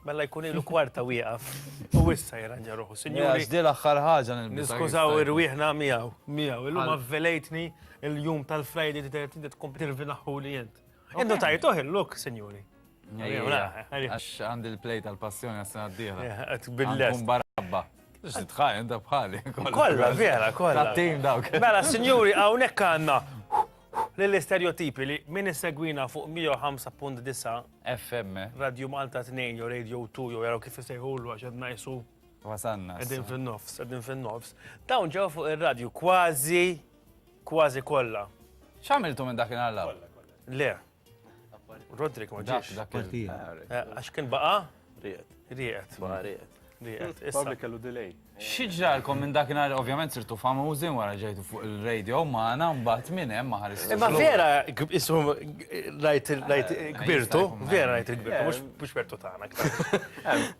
Mela jkun ilu kwarta wieqaf. U issa jirranġa ruħu. Sinjuri, Di l-axħar ħaġa niskużaw irwieħna miegħu. Illum avvelejtni il-jum tal-Friday di 13 tkom tirvinaħħu li jent. Innu tajtuħ il-look, sinjuri. Għax għandi l-play tal-passjoni għas-sena d-dieħla. Billest. Għankun barabba. Tħaj, inda bħali. Kolla, vera, kolla. Tat-tim dawk. Mela, sinjuri, hawnhekk għandna l-istereotipi li min issegwina fuq 105.9 FM. Radio Malta 2 jew Radio 2 jew jaraw kif isejħulu għax qed ngħisu Wasanna. qegħdin fin-nofs. Dawn ġew fuq ir-radju kważi kollha. X'għamiltu minn dak il-għallaw? Le. Rodrik ma ġiex. Għax kien baqa' riqet. Public kellu delay. Xieġralkom minn dak il-għal, ovvjament sirtu famużi wara ġejtu fuq il-radio, ma għana mbatt minn hemm ma ħaris. Imma vera isum rajt kbirtu, vera rajt kbirtu, mhux pertu tagħna.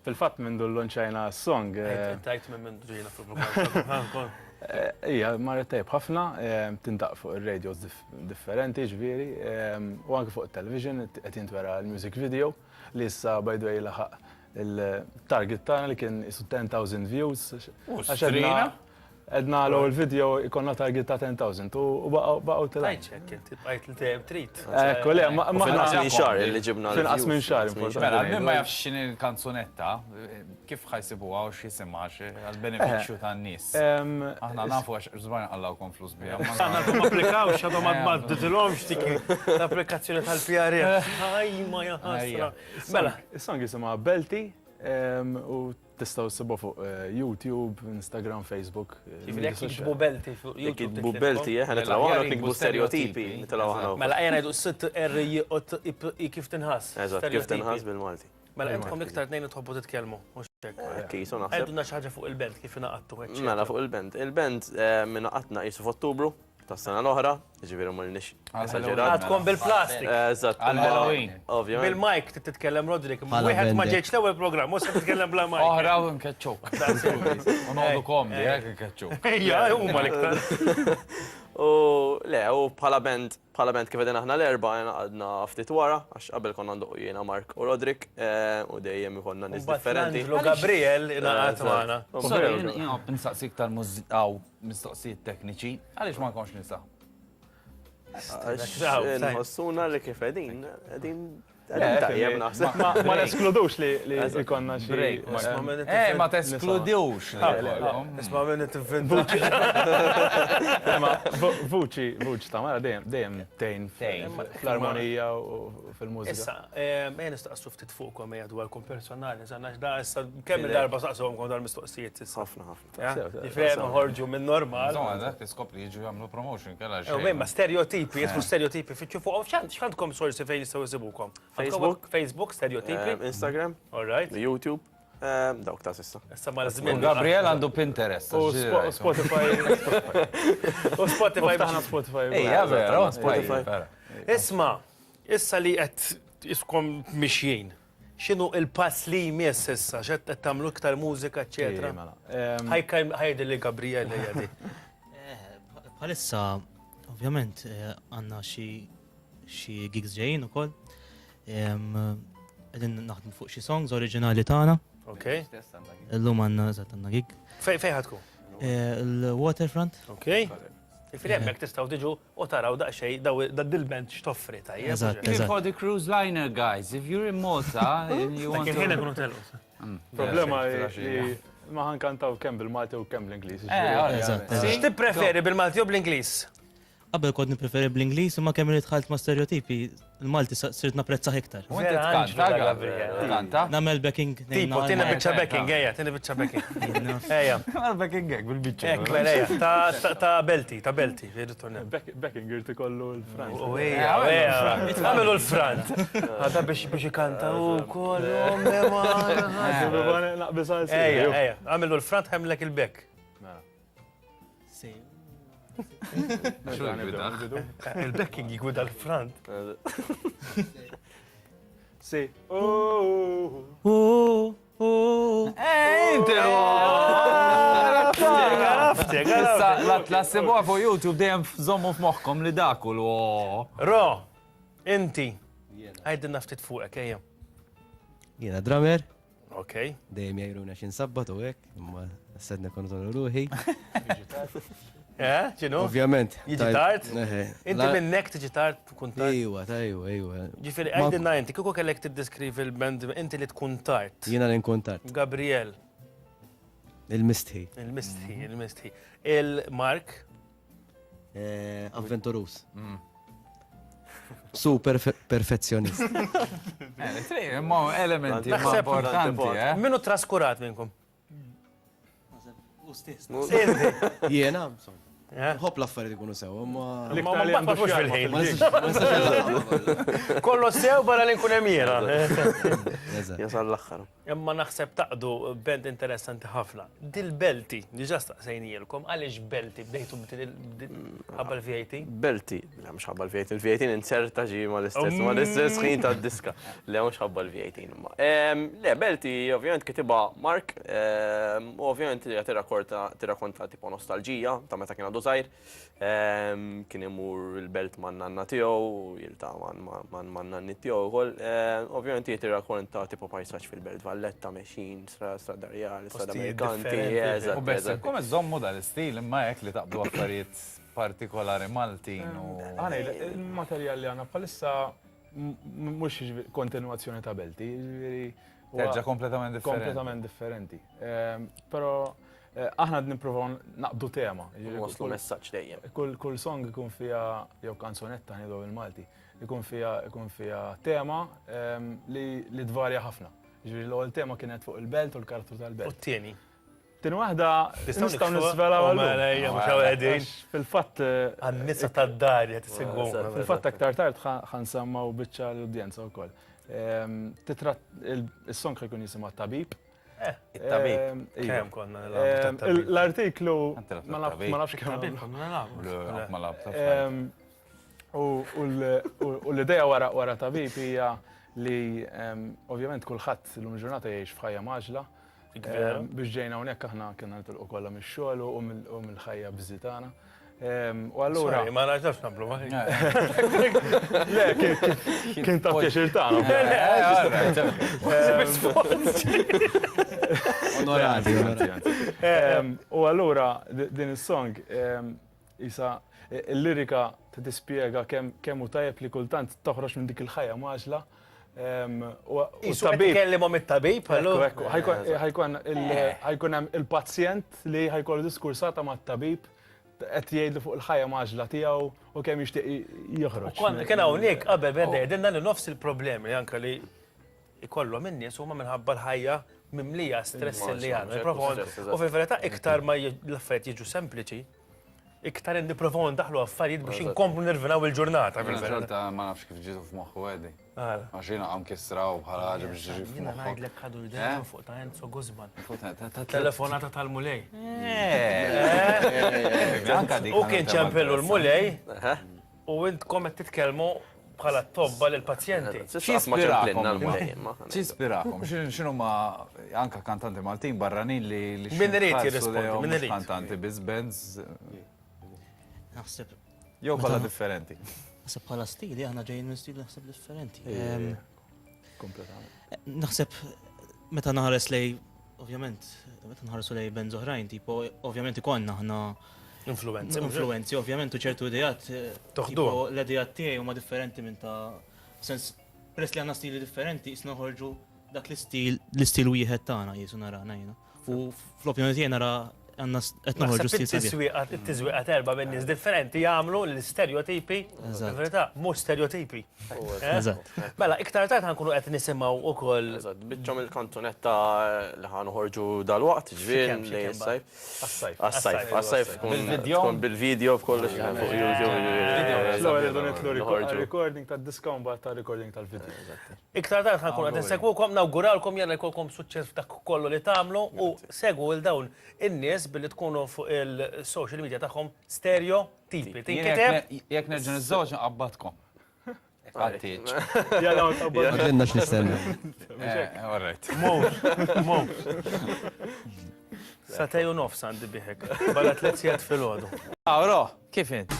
Fil-fatt minn l-lonċajna song. Tajt minn ġejna fil-programm. Ija, marret tajb ħafna, tindaq fuq il-radios differenti ġviri, u anke fuq il-television, qed jintwera l-music video, li issa by the way laħaq il-target tagħna li kien isu 10,000 views. Edna l-ewwel video ikonna target ta' 10,000 u baqgħu tilgħid. Tajċek, inti bqajt li trid. Ekku le, ma finqas minn xahar li ġibna. Finqas minn xahar importanti. Mela, min ma jafx x'inhi l-kanzunetta, kif ħajsibuha u x'jisimha għall-benefiċċju tan-nies. Aħna nafu għax żbajna qallawkom flus biha. Aħna ma applikawx għadhom ma bditilhomx dik l-applikazzjoni tal-PRF. Ħajma ja ħasra. Mela, is-song jisimha Belti u tistgħu ssibu fuq YouTube, Instagram, Facebook. Jekk jiġbu belti fuq YouTube. Jekk belti, nitlaw għana nikbu stereotipi. Mela ejja ngħidu s-sitt kif tinħass. Eżatt, kif tinħass bil-Malti. Mela intkom iktar tnejn tħobbu titkellmu. Kisu naħseb. Għeduna xi ħaġa fuq il-band kif inaqattu. Mela fuq il-band. Il-band minn qatna qisu f'Ottubru tas-sena l-oħra, ġifieri ma nix. Għadkom bil-plastik. Eżatt. Għal-Halloween. Ovvjament. Bil-mike titkellem Rodrik. Wieħed ma ġejx l-ewwel programm, mhux se titkellem bla mike. Oħra u nkeċċuk. U noqogħdu komdi, hekk nkeċċuk. Ejja, huma l-iktar. U le, u bħala band kif qegħdin aħna l-erba' għadna ftit wara, għax qabel konna ndoqq jiena Mark u Rodrik, u dejjem ikollna nies differenti. Angelo Gabriel ingħaqad magħna. Sorry, nistaqsik tal-mużikaw mistoqsijiet tekniċi, għaliex ma nkunx nisa? Nħossuna li kif qegħdin tajjeb naħseb. Ma neskludux li ikonna xi break. Ma teskludux. Isma' minn tinvinta. Vuċi ta' mara dejjem tejn fl-armonija u fil-mużika. Issa, ma nistaqsu ftit fuqkom hija dwarkom personali, żanna da issa kemm il-darba saqsuhom dal-mistoqsijiet issa. Ħafna. Jifhem ħorġu minn normal. Insomma, tiskopri jiġu jagħmlu promotion kellha xejn. Ma stereotipi, jismu stereotipi fiċċu fuqhom x'għandkom sorsi fejn jistgħu jsibukom? Facebook, stereotipi. Instagram. All right. YouTube. Dawk ta' sissa. Issa ma żmien. Gabriel għandu Pinterest. U Spotify. U Spotify. Taħna Spotify. Ejja, vera, Spotify. Isma, issa li qed iskom mixjin. X'inhu il-pass li jmiss issa, x'qed tagħmlu iktar mużika, eċetera. Ħajdi li Gabriel hija di. Bħalissa, ovvjament, għandna xi gigs ġejjin ukoll. Qegħdin naħdmu fuq xi songs oriġinali tagħna. Okay. Illum għandna eżatt għandna gig. Fejn ħadku? Il-Waterfront. Okay. Ifri hemmhekk tistgħu tiġu u taraw daqsxejn dil-band x'toffri tajjeb. Eżatt. For the cruise liner guys, if you're in Malta and you want to. Kien ħina kunu tellu. Problema li ma ħankantaw kemm bil-Malti u kemm bl-Ingliż. X'tippreferi bil-Malti u bl-Ingliż? Qabel kont nippreferi bl-Ingliż imma kemm irid ħalt ma' stereotipi, il-Malti sirt napprezzaħ iktar. U inti tkanta, Gabriel. Nagħmel backing. Tipo, tieni biċċa backing, ejja, tieni biċċa backing. Ejja. Backing hekk bil-biċċa. Hekk ejja, ta' belti, ritornel. Backing irid ikollu l-Frant. U ejja, għamilu l-Frant. Għadha biex ikantaw ukoll Ejja, għamilu l-Frant ħemlek il-bekk. Il-backing jgwida l-front. Si. Inti la sibuha fuq YouTube dejjem żommu f'moħħkom li daku Ro, inti. Għajdin naftit fuqek, ejja. Jiena drummer. okej. Dejjem jgħiruna xin sabbat u hekk, imma s-sedna kontrollu ruħi. Ġinu? Ovvjament. Jiġi tard? Inti minnek tiġi tard tkun tard? Ejwa. Ġifieri għajdinna inti, kieku kellek tiddeskrivi l-band inti li tkun tard. Jiena li nkun tard. Gabriel, Il-mistħi. il-mistħi. Il-Mark, Avventurus. Super perfezzjonist. Imma elementi ma importanti, minu traskurat minnkom? Jiena, Hop l-affarijiet ikunu sew, ma. Ma fux fil-ħin. Kollu sew barra li nkun emira. Jasal l-axħar. Imma naħseb taqdu band interessanti ħafna. Dil-belti, diġa staqsejnijilkom, għaliex belti bdejtu ħabba l-VAT? Belti, la mux ħabba l-VAT, il-VAT inserta ġi ma l-istess ħin ta' diska. Le mux ħabba l-VAT. Le, belti, ovvijament kitiba Mark, ovvijament tirakonta tipo nostalġija, ta' meta kien għadu zaħir, kien imur il-belt man nanna tiegħu, jilta man nanni tiegħu wkoll. Ovvjament tirakonta tipo pajsaġġ fil-belt, Valletta, Mexin, Strada Darjali, Strada Merkanti, U bess, kum iżommu dal-istil imma hekk li taqbdu affarijiet partikolari Maltin u. Għana, il-materjal li għana bħalissa mux kontinuazzjoni ta' belti, terġa' kompletament differenti. Kompletament differenti. Pero aħna d-niprofaw naqbdu tema. Waslu messaġġ dejjem. Kull song ikun fija, jew kanzonetta ħnidu bil-Malti, ikun fija tema li dvarja ħafna. Ġifieri l-ewwel tema kienet fuq il-belt u l-karattru tal-belt. U t-tieni? Tieni waħda nistgħu nisvela għal fil-fatt għan-nisa tad-dar qed isegwu. Fil-fatt aktar tard ħansemmaw biċċa l-udjenza wkoll. Is-song ħajkun jisimha Tabib. It-tabib. Kemm konna l-artiklu ma nafx kemm Ma labta. U l-idea wara Tabib hija li ovvjament kulħadd illum il-ġurnata jgħix f'ħajja maġla. Biex ġejna hawnhekk aħna kienna nitilqu kollha mix-xogħol u mill-ħajja biżitana. U allura. Ma nafx nablu ma. Le, kien ta' pjaċir tagħna. Onorati. U allura din is-song isa il-lirika tispjega kemm hu tajjeb li kultant toħroġ minn dik il-ħajja maġla. Kellimhom it-tabib, ħajkun hemm il-pazjent li ħajkollu diskursata mat-tabib qed jgħidlu fuq il-ħajja maġla tiegħu u kemm jixtieq joħroġ. Kien hawnhekk qabel beda jgħidilna li nofs il-problemi anke li jkollhom in-nies huma minħabba l-ħajja mimlija stress li għandna. U fil-verità iktar ma l-affarijiet jiġu sempliċi, iktar nipprovaw ndaħlu affarijiet biex inkomplu nirvinaw il-ġurnata. Fil-verità ma nafx kif ġitu f'moħħu għedi. Għax jiena għam kisraw bħala ħaġa biex ġiġi f'moħħu. Jiena ngħidlek ħadu l-idea fuq ta' Enzo Guzman. Telefonata tal-mulej. U kien ċempellu l-mulej u intkom qed titkellmu bħala tobba l-pazjenti. Ċispirakom, xinu ma anka kantanti Maltin barranin li Min irid jirrispondi, min irid. Kantanti biz-bands Naħseb. Jew bħala differenti. Naħseb bħala stili, aħna ġejjin minn stili naħseb differenti. Kompletament. Naħseb meta naħares lej, ovvjament, meta naħarsu lej band oħrajn, tipo, ovvjament ikonna aħna influenzi, ovvjament, u ċertu idejat. Toħdu. L-idejat tiegħi huma differenti minn ta' sens press li għandna stili differenti, isna ħorġu dak l-istil wieħed tagħna jisu narana jiena. U fl-opinjoni tiegħi nara għandna qed noħorġu stil sabiħ. It-tiżwieqa erba' minn nies differenti jagħmlu l-stereotipi, verità mhux stereotipi. Mela, iktar tard ħankunu qed nisimgħu wkoll. Biċċhom il-kantunetta li ħanħorġu dal-waqt ġvien li s-sajf. Għas-sajf tkun bil-video b'kollox fuq YouTube. L-ewwel irdu nitlu recording tad-diska u mbagħad ta' recording tal-video. Iktar tard ħankunu qed insegwukom, nawguralkom jalla jkollkom suċċess f'dak kollu li tagħmlu u segwu il dawn in-nies billi tkunu fuq il-social media tagħhom stereotipi. Jekk nerġa' niżżewġ nqabbadkom. Għattiġ. Għadinna x'nistenna. Alright. Mowx. Satej u nofs għandi biħek. Bala 3 sigħat fil-għodu. Awro, kif int?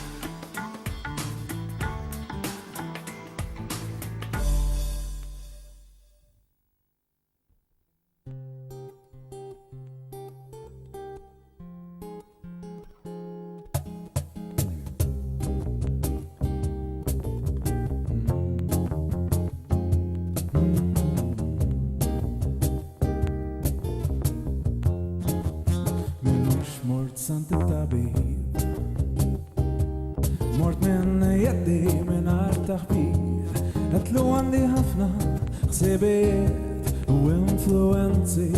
mort minn jeddi minn taħbir Għatlu għandi ħafna xsebiet u influenzi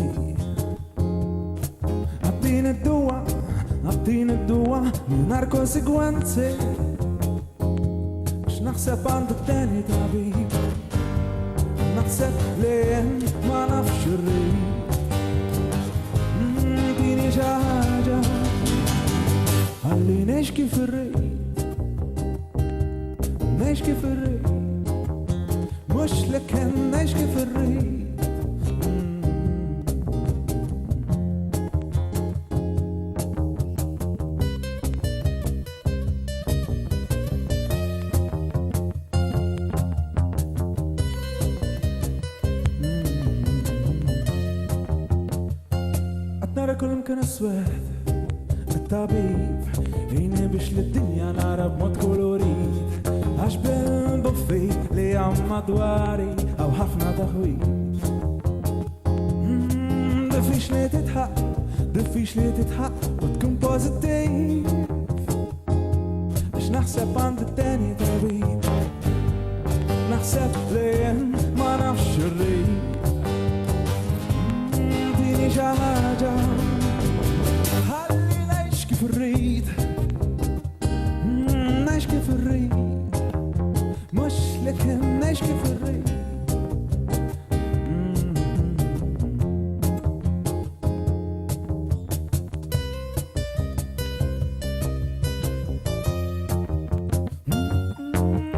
Għabdin id-duwa minnar konsekwenzi X'naħseb għand it-tani tabib Naħseb li ma nafx irrid Dini ġaġa Għalli nex kif irrid Nex kif irrid Mux li ken nex kif irrid Nara kullum kan aswed الطبيب هيني بيش للدنيا نara b'mod kolorit Għax bil-buffi li għamma dwari Għaw ħafna taħwit Diffiċ li titħaq U tkun pozittiv Għax naħseb għand it-tani tabib Naħseb li ma nafx irrid Dini ġaħġa Ħalli najx kif irrid Najx kif irrid Mux li kien najx kif irrid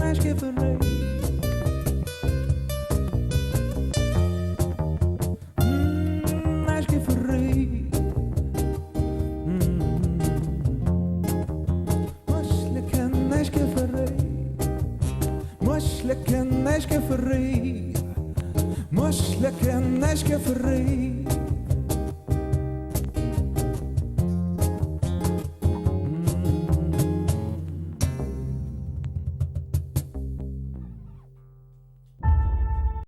Najx kif irrid مش لكن ناش كيف الريح